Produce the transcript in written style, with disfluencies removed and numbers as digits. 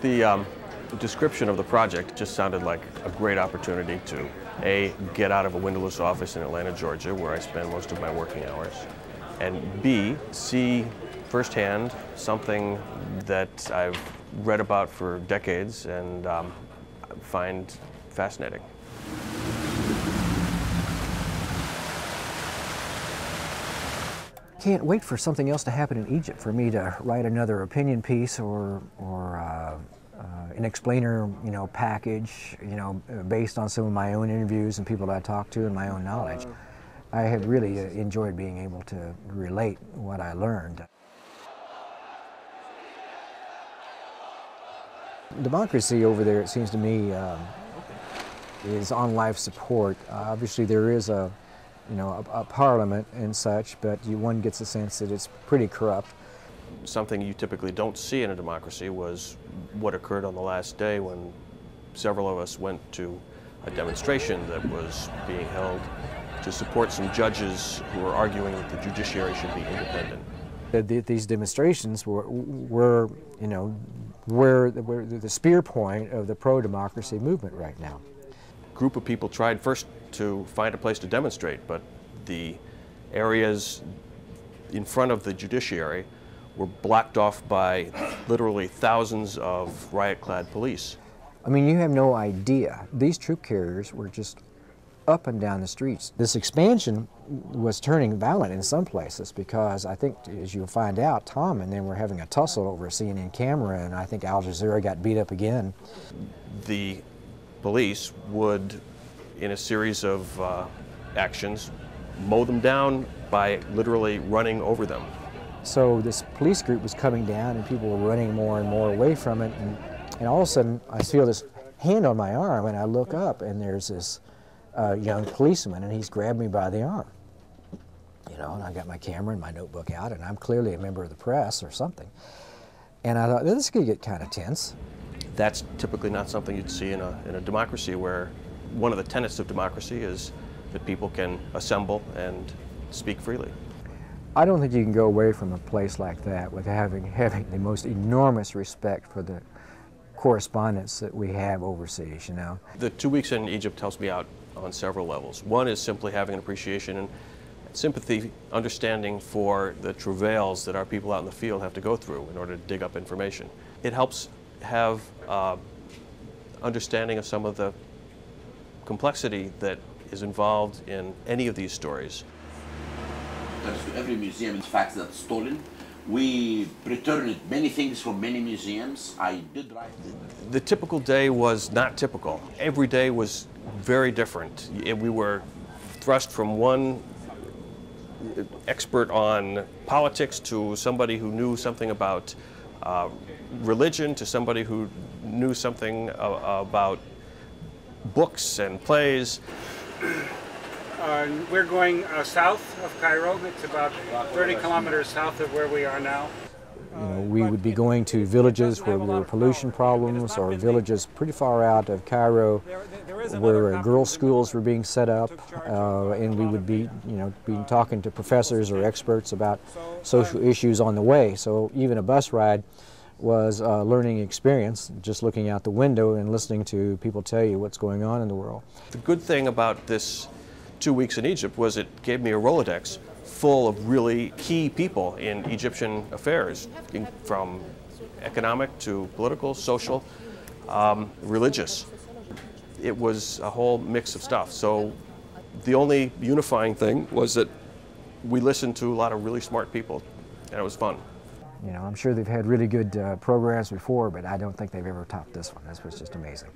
The description of the project just sounded like a great opportunity to A, get out of a windowless office in Atlanta, Georgia, where I spend most of my working hours, and B, see firsthand something that I've read about for decades and find fascinating. Can't wait for something else to happen in Egypt, for me to write another opinion piece or an explainer, package, based on some of my own interviews and people that I talked to and my own knowledge. I have really enjoyed being able to relate what I learned. Democracy over there, it seems to me, is on life support. Obviously, there is a parliament and such, but one gets a sense that it's pretty corrupt. Something you typically don't see in a democracy was what occurred on the last day when several of us went to a demonstration that was being held to support some judges who were arguing that the judiciary should be independent. These demonstrations were the spear point of the pro-democracy movement right now. A group of people tried first to find a place to demonstrate, but the areas in front of the judiciary were blocked off by literally thousands of riot-clad police. I mean, you have no idea. These troop carriers were just up and down the streets. This expansion was turning violent in some places because I think, as you'll find out, Tom and them were having a tussle over a CNN camera, and I think Al Jazeera got beat up again. The police would, in a series of actions, mow them down by literally running over them. So this police group was coming down and people were running more and more away from it, and all of a sudden I feel this hand on my arm and I look up and there's this young policeman and he's grabbed me by the arm. And I got my camera and my notebook out and I'm clearly a member of the press or something. And I thought, this could get kind of tense. That's typically not something you'd see in a democracy, where one of the tenets of democracy is that people can assemble and speak freely. I don't think you can go away from a place like that with having the most enormous respect for the correspondence that we have overseas, The 2 weeks in Egypt helps me out on several levels. One is simply having an appreciation and sympathy, understanding for the travails that our people out in the field have to go through in order to dig up information. It helps have understanding of some of the complexity that is involved in any of these stories. To every museum, in fact, that's stolen. We returned many things from many museums. I did write. The typical day was not typical. Every day was very different. We were thrust from one expert on politics to somebody who knew something about religion, to somebody who knew something about books and plays. We're going south of Cairo. It's about 30 kilometers south of where we are now. We would be going to villages where there were pollution problems, or villages pretty far out of Cairo where girls' schools were being set up, and we would be, talking to professors or experts about social issues on the way. So even a bus ride was a learning experience, just looking out the window and listening to people tell you what's going on in the world. The good thing about this 2 weeks in Egypt was it gave me a Rolodex full of really key people in Egyptian affairs, from economic to political, social, religious. It was a whole mix of stuff. So the only unifying thing was that we listened to a lot of really smart people, and it was fun. I'm sure they've had really good programs before, but I don't think they've ever topped this one. This was just amazing.